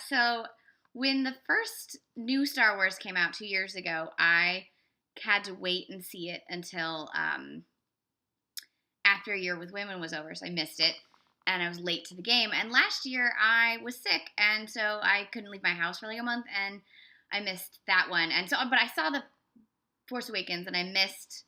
So when the first new Star Wars came out 2 years ago, I had to wait and see it until after A Year with Women was over, so I missed it. And I was late to the game. And last year I was sick, and so I couldn't leave my house for like a month, and I missed that one. And so, but I saw the Force Awakens, and I missed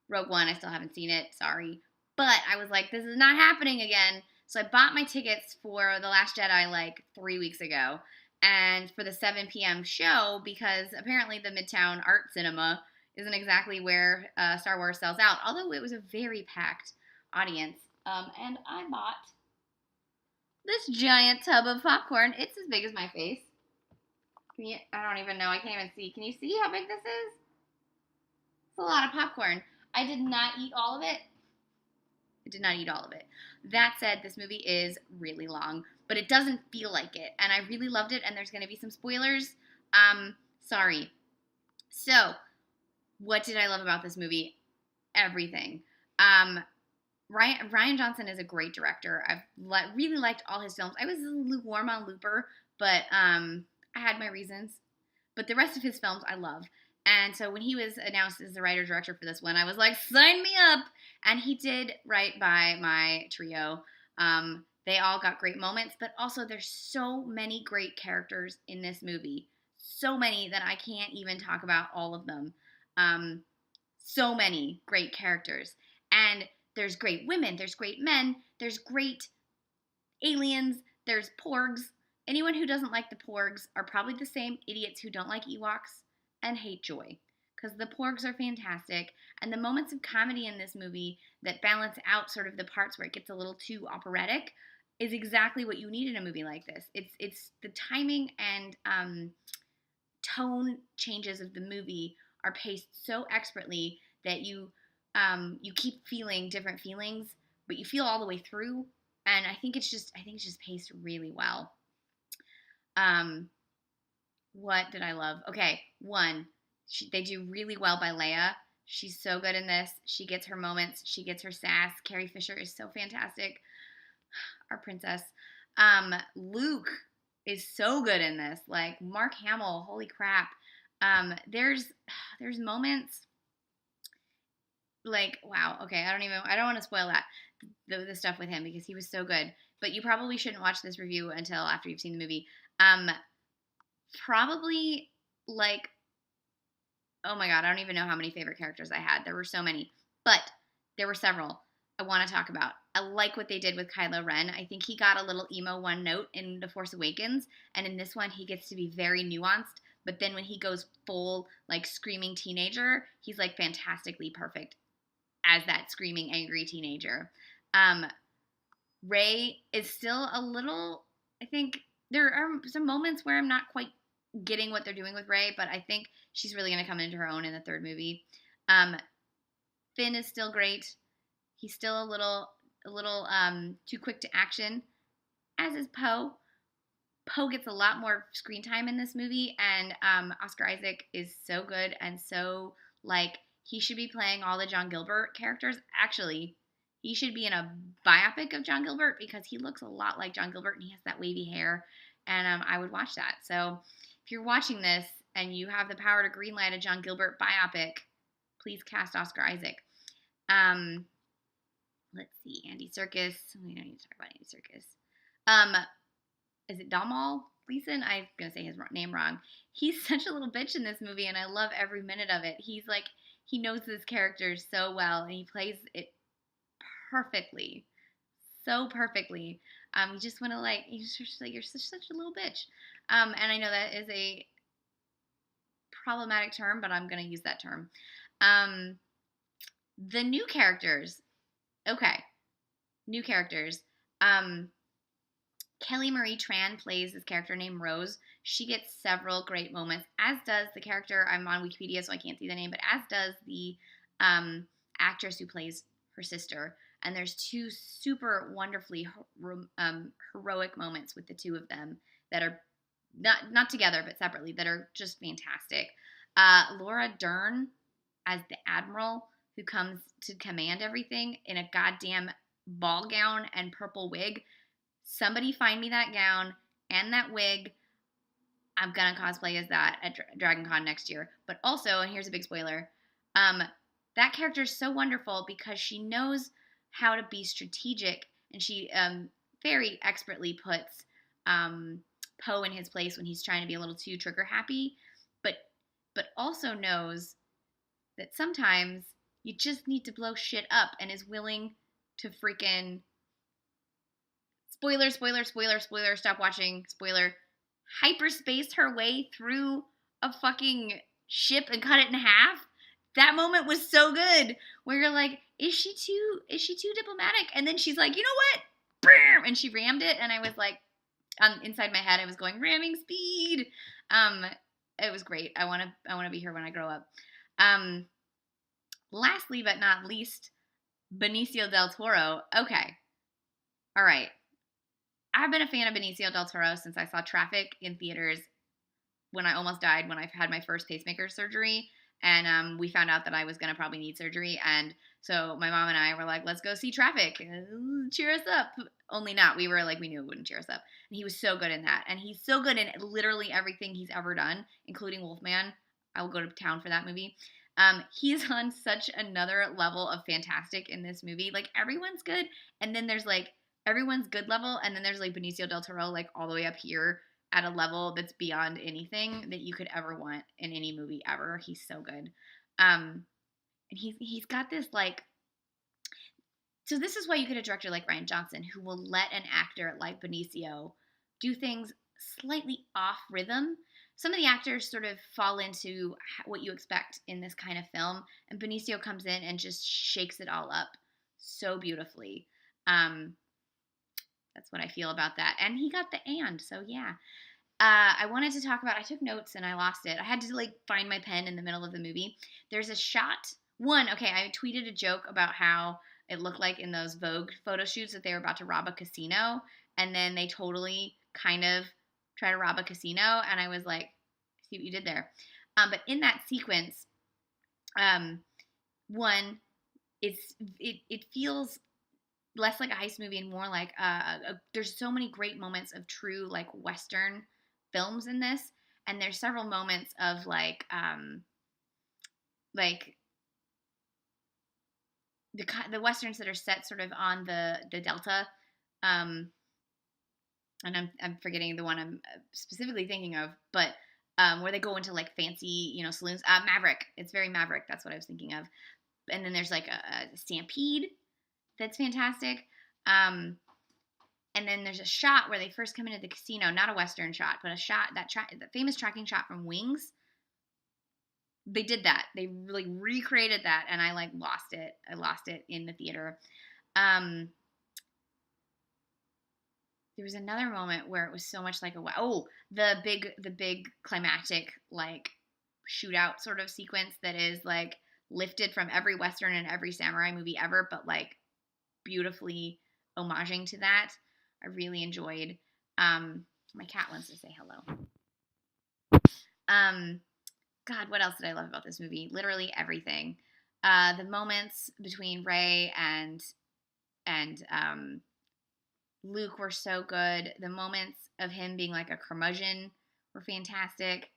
Rogue One. I still haven't seen it. Sorry. But I was like, this is not happening again. So I bought my tickets for The Last Jedi like 3 weeks ago, and for the 7 p.m. show, because apparently the Midtown Art Cinema isn't exactly where Star Wars sells out, although it was a very packed audience. And I bought this giant tub of popcorn. It's as big as my face. I don't even know. I can't even see. Can you see how big this is? It's a lot of popcorn. I did not eat all of it. That said, this movie is really long, but it doesn't feel like it. And I really loved it, and there's going to be some spoilers. Sorry. So, what did I love about this movie? Everything. Rian Johnson is a great director. I've really liked all his films. I was lukewarm on Looper, but I had my reasons. But the rest of his films I love. And so when he was announced as the writer-director for this one, I was like, sign me up! And he did right by my trio. They all got great moments, but also there's so many great characters in this movie. So many that I can't even talk about all of them. So many great characters. And there's great women, there's great men, there's great aliens, there's porgs. Anyone who doesn't like the porgs are probably the same idiots who don't like Ewoks and hate Joy. Because the porgs are fantastic, and the moments of comedy in this movie that balance out sort of the parts where it gets a little too operatic is exactly what you need in a movie like this. It's the timing and tone changes of the movie are paced so expertly that you keep feeling different feelings, but you feel all the way through. And I think it's just paced really well. What did I love? Okay, one, they do really well by Leia. She's so good in this. She gets her moments. She gets her sass. Carrie Fisher is so fantastic. Our princess. Luke is so good in this. Like, Mark Hamill, holy crap. There's moments like, wow, okay, I don't want to spoil that, the stuff with him, because he was so good. But you probably shouldn't watch this review until after you've seen the movie. Probably, like, oh my god, I don't even know how many favorite characters I had. There were so many. But there were several I want to talk about. I like what they did with Kylo Ren. I think he got a little emo one note in The Force Awakens, and in this one he gets to be very nuanced, but then when he goes full, like, screaming teenager, he's, like, fantastically perfect as that screaming, angry teenager. Rey is still a little, I think, there are some moments where I'm not quite getting what they're doing with Rey, but I think she's really going to come into her own in the third movie. Finn is still great. He's still a little too quick to action, as is Poe. Poe gets a lot more screen time in this movie, and Oscar Isaac is so good and so, like, he should be playing all the John Gilbert characters. Actually, he should be in a biopic of John Gilbert, because he looks a lot like John Gilbert and he has that wavy hair, and I would watch that. So if you're watching this and you have the power to greenlight a John Gilbert biopic, please cast Oscar Isaac. Let's see, Andy Serkis. We don't need to talk about Andy Serkis. Is it Damal Gleason? I'm going to say his name wrong. He's such a little bitch in this movie, and I love every minute of it. He's like, he knows this character so well, and he plays it perfectly. So perfectly. You just want to, like, he's just like, you're such a little bitch. And I know that is a problematic term, but I'm going to use that term. The new characters. Okay. New characters. Kelly Marie Tran plays this character named Rose. She gets several great moments, as does the character, I'm on Wikipedia so I can't see the name, but as does the actress who plays her sister. And there's two super wonderfully heroic moments with the two of them that are not together but separately, that are just fantastic. Laura Dern as the Admiral, who comes to command everything in a goddamn ball gown and purple wig. Somebody find me that gown. and that wig. I'm gonna cosplay as that at Dragon Con next year. But also, and here's a big spoiler, um, that character is so wonderful because she knows how to be strategic, and she very expertly puts Poe in his place when he's trying to be a little too trigger happy, but also knows that sometimes you just need to blow shit up, and is willing to freaking spoiler, stop watching, spoiler, hyperspace her way through a fucking ship and cut it in half. That moment was so good, where you're like, is she too diplomatic? And then she's like, you know what? And she rammed it, and I was like, inside my head, I was going, ramming speed. It was great. I want to be her when I grow up. Lastly but not least, Benicio del Toro. Okay. All right. I've been a fan of Benicio del Toro since I saw Traffic in theaters when I almost died when I had my first pacemaker surgery. And we found out that I was going to probably need surgery. And so my mom and I were like, let's go see Traffic. Cheer us up. Only not. We were like, we knew it wouldn't cheer us up. And he was so good in that. And he's so good in literally everything he's ever done, including Wolfman. I will go to town for that movie. He's on such another level of fantastic in this movie. Like, everyone's good. And then there's like, everyone's good level, and then there's like Benicio del Toro, like all the way up here at a level that's beyond anything that you could ever want in any movie ever. He's so good. And he's got this like, so this is why you get a director like Rian Johnson, who will let an actor like Benicio do things slightly off rhythm. Some of the actors sort of fall into what you expect in this kind of film, and Benicio comes in and just shakes it all up so beautifully. That's what I feel about that. And he got the and, so yeah. I wanted to talk about, I took notes and I lost it. I had to like find my pen in the middle of the movie. There's a shot. I tweeted a joke about how it looked like in those Vogue photo shoots that they were about to rob a casino. And then they totally kind of try to rob a casino. And I was like, see what you did there. But in that sequence, one, it feels less like a heist movie and more like there's so many great moments of true like Western films in this, and there's several moments of like the Westerns that are set sort of on the Delta, and I'm forgetting the one I'm specifically thinking of, but where they go into like fancy saloons. Maverick, it's very Maverick. That's what I was thinking of. And then there's like a stampede. That's fantastic. And then there's a shot where they first come into the casino, not a Western shot, but a shot, that famous tracking shot from Wings. They did that. They really recreated that, and I like lost it. I lost it in the theater. There was another moment where it was so much like the big climactic like shootout sort of sequence that is like lifted from every Western and every samurai movie ever, but like beautifully homaging to that. I really enjoyed. My cat wants to say hello. God, what else did I love about this movie? Literally everything. The moments between Rey and Luke were so good. The moments of him being like a curmudgeon were fantastic.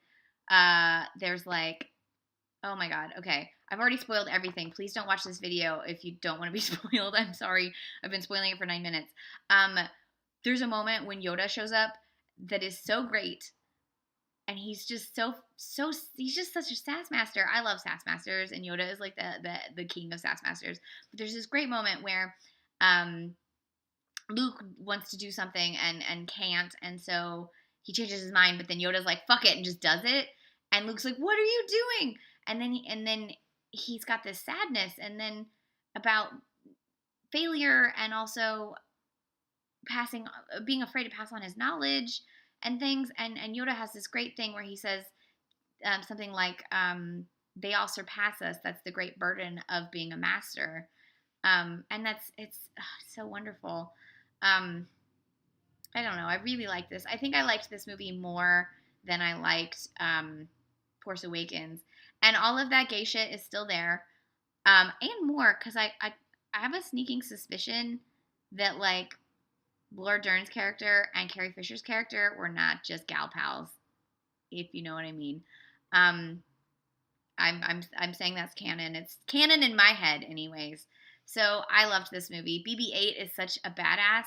There's like, oh my God. Okay. I've already spoiled everything. Please don't watch this video if you don't want to be spoiled. I'm sorry. I've been spoiling it for 9 minutes. There's a moment when Yoda shows up that is so great. And he's just he's just such a sass master. I love sass masters, and Yoda is like the king of sass masters. But there's this great moment where Luke wants to do something and can't, and so he changes his mind, but then Yoda's like, fuck it, and just does it. And Luke's like, what are you doing? And then he's got this sadness, and then about failure, and also being afraid to pass on his knowledge and things. And Yoda has this great thing where he says something like, they all surpass us. That's the great burden of being a master. And it's so wonderful. I don't know. I really like this. I think I liked this movie more than I liked Force Awakens. And all of that gay shit is still there. And more, because I have a sneaking suspicion that, like, Laura Dern's character and Carrie Fisher's character were not just gal pals, if you know what I mean. Um, I'm saying that's canon. It's canon in my head, anyways. So I loved this movie. BB-8 is such a badass.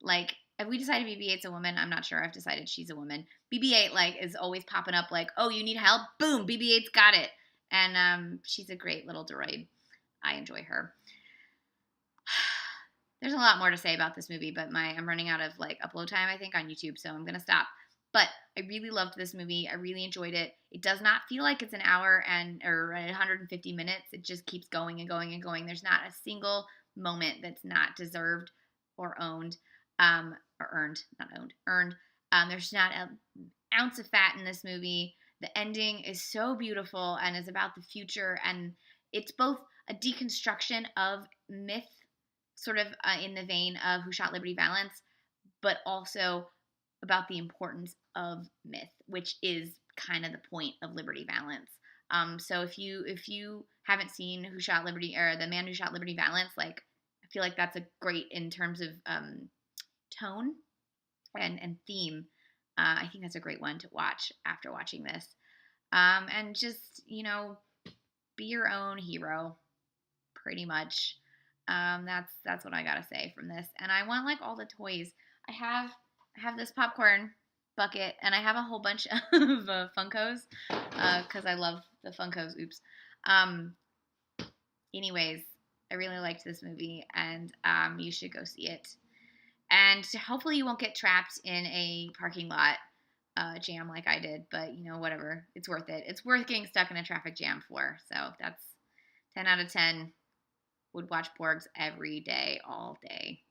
Like, have we decided BB-8's a woman? I'm not sure. I've decided she's a woman. BB-8 like is always popping up like, oh, you need help? Boom, BB-8's got it. And she's a great little droid. I enjoy her. There's a lot more to say about this movie, but I'm running out of like upload time, I think, on YouTube, so I'm gonna stop. But I really loved this movie. I really enjoyed it. It does not feel like it's an hour or 150 minutes. It just keeps going and going and going. There's not a single moment that's not deserved or owned, or earned, not owned, earned. There's not an ounce of fat in this movie. The ending is so beautiful and is about the future, and it's both a deconstruction of myth, sort of in the vein of Who Shot Liberty Valance, but also about the importance of myth, which is kind of the point of Liberty Valance. So if you haven't seen Who Shot Liberty or The Man Who Shot Liberty Valance, like I feel like that's a great in terms of tone and theme. I think that's a great one to watch after watching this. And just be your own hero, pretty much. That's what I gotta say from this. And I want like all the toys. I have this popcorn bucket, and I have a whole bunch of Funkos because I love the Funkos. Oops. Anyways, I really liked this movie, and you should go see it. And hopefully you won't get trapped in a parking lot jam like I did. But whatever, it's worth it. It's worth getting stuck in a traffic jam for. So that's 10 out of 10. Would watch Porgs every day, all day.